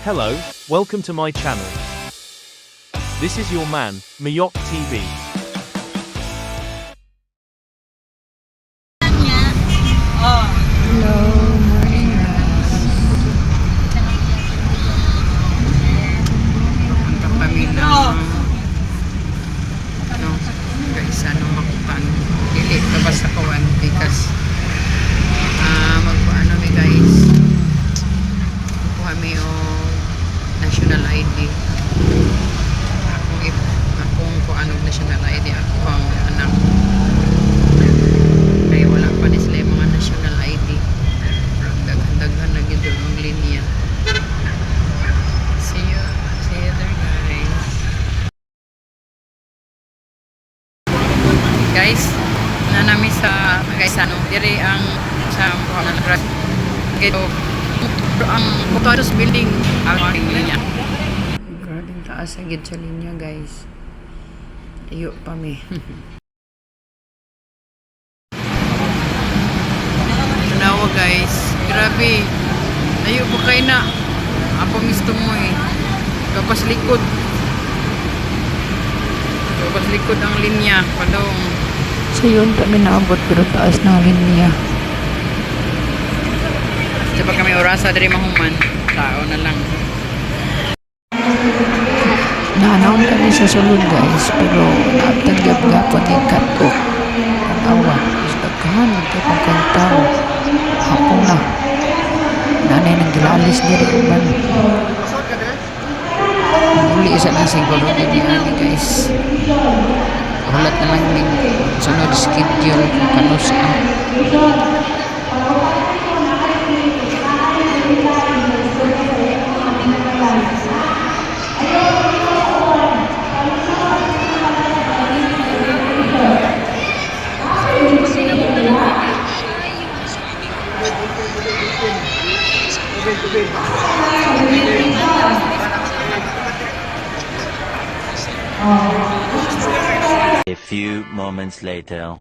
Hello, welcome to my channel. This is your man, Mayok TV. Hello, morning guys. Ang kami na guys, makupang dili labas sa kawan because magpaano mi guys, kuha mi o national ID. Akong kuanog national ID ako ang anak. Kaya wala pa ni sila yung mga national ID. Daghan na gito ang linya. See you there guys. Guys, nanami sa guys diri ang sa Pamanagrad. Gito ang Botados building ang linya. Grabe taas ang gid sa linya guys. Iyo pa mi. Tanawa guys, grabe. Ayo po kayo na. Apa misto mo eh. Kapas likod. Kapas likod ang linya. Padong. So yun kami naabot pero taas ng linya. Diba kami orasa dari mahuman. Tao na lang. Naanaon kami sa sulod guys pero naabtagyap gapon yung kato. Awa, isdaghan ito kung kang tao. Ako na. Nanay nang gilalis diri uban. Muli isa na siguro din ani guys. Hulat na lang yung sunod schedule kung kano siya. A few moments later.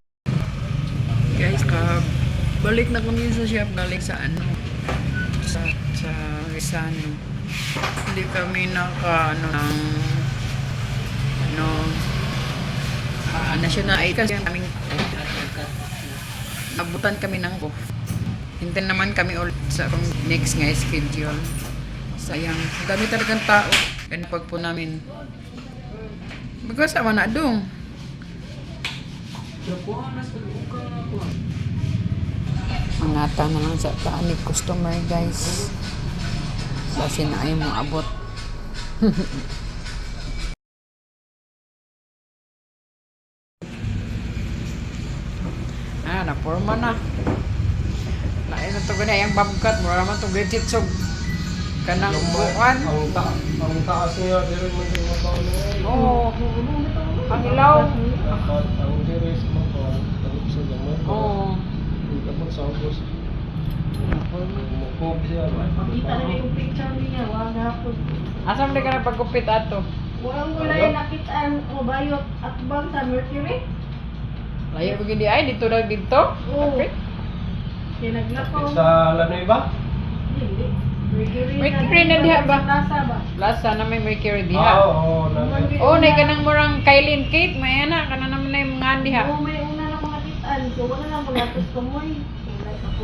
Guys, balik na kami sa shop. Balik sa ano? Sa Rizano. Hindi kami national ID kasi kaming abutan kami ng hintay naman kami ulit sa next nga schedule. Sayang, dami talagang tao. Ganapag po namin. Magkasama na dong. Mangata na lang sa paanig customer guys. Kasi na ay mga abot. Naporma na. Lain na ito ganyan, yung babkat. Mura naman itong legit song. Kanang buwan. Ang taas niya, diri mo yung makaon niya. Oo. Ang ilaw. Ang diri sa makaon, talip sa gamay. Oo. Hindi ka sa ubos. Mukob siya. Kita na yung picture niya, wag hapon. Asam di ka na pagkupit ato? Walang gulay nakita ang bayot at bang sa Mercury? Layo begini ay, dito na dito. Oo. Okay. Kaya naglakaw. Sa Lanoy ba? Hindi. Mercury na diha ba? Nasa ba? Lasa na may Mercury diha. Oo, Oh, nay kanang murang Kylie Kate, may ana kana naman na yung mga diha. Oo, may una na mga kitaan. So, wala na mga tos kamoy.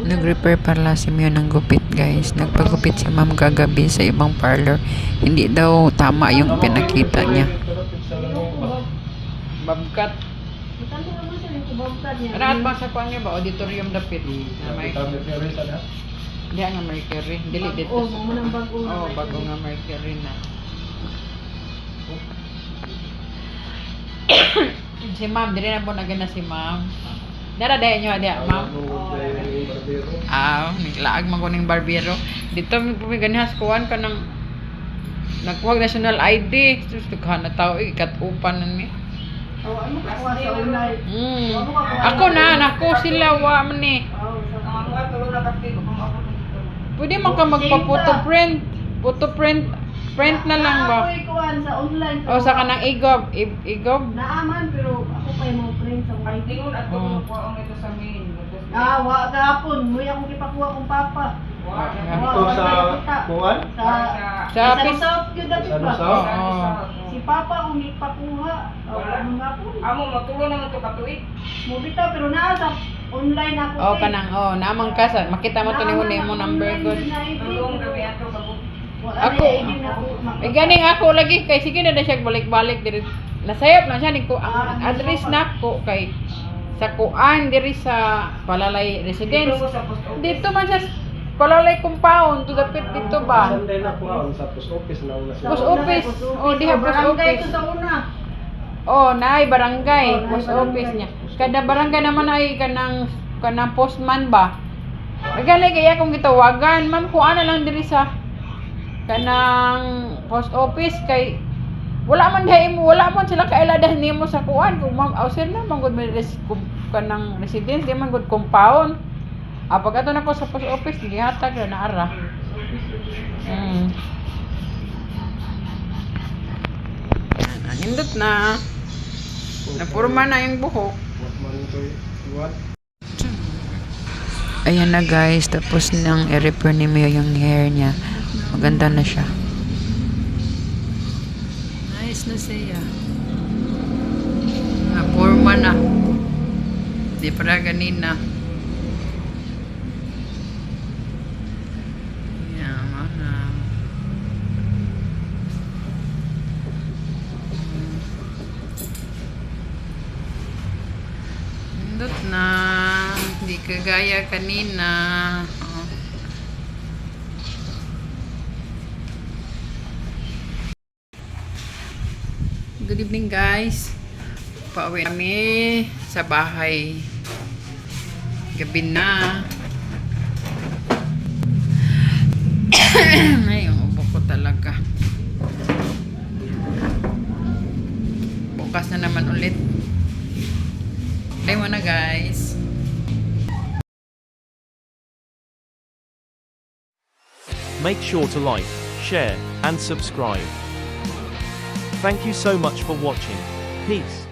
Nag-repair pala si Mio ng gupit guys. Nagpagupit si ma'am kagabi sa ibang parlor. Hindi daw tama yung pinakita niya. Babkat. Matanto naman siya yung kubabtad niya. Ano ba sa kuan niya ba? Auditorium dapit. Na may diha nga Mercury. Dili dito. Oo, mo nang bago. Oh, bago nga Mercury na. Si ma'am, dili na po na gana si ma'am. Dara dayon nyo diha, ma'am. Naglaag man ko ning barbero. Dito mi po ganihas kuan ka ng nagkuha national ID. Sus dughan na tao ikatupan nan mi. Oo, ano ka kuha sa online? Ako na, nako sila wa man ni. Oo, sa Pwede man ka magpa-photo print. Photo print. Print na lang ba? Ako ikuan sa online. O sa kanang igob. Igob? Naaman, pero ako pa yung print sa white. Oh. Wa gahapon. Muy akong ipakuha kong papa. Ito sa kuwan? Sa pis- South yun dati Sa ba? South? Oo. Si Papa ang ipakuha. O, ano nga po? Amo matulo naman to katuig. Mo bitaw, pero naa sa online ako. Oh, kanang namang kasa. Makita mo to ni mo number good. Tulong gabi ato kabuk. Ako. Ganing ako lagi kay sige na siya balik-balik diri. Nasayop na siya ni ko ang address na ko kay sa kuan diri sa Palalay Residence. Dito ko sa post office. Dito man siya Palalay compound to dapit dito ba? Sunday na kuwan sa post office na una siya. Post office. Oh, diha post Barangay office. ko sa una. Oh, naay barangay, post office niya. Kada barangay naman ay kanang postman ba? Magali kaya kung gitawagan, ma'am, kuha na lang diri sa kanang post office kay wala man sila kailadahan nimo sa kuan kung ma'am ausir na man gud may kanang residence di man gud compound. Pag ato na ko sa post office gihatag na ara. Nindot na. Napurma na yung buhok. What? Ayan na guys, tapos nang i-repair ni Mio yung hair niya. Maganda na siya. Nice na siya. Napurma na. Di para ganina. Pindot na. Hindi kagaya kanina. Oh. Good evening guys. Pauwi kami sa bahay. Gabi na. Ay, yung ubo ko talaga. Bukas na naman ulit. Bye muna guys. Make sure to like, share, and subscribe. Thank you so much for watching. Peace.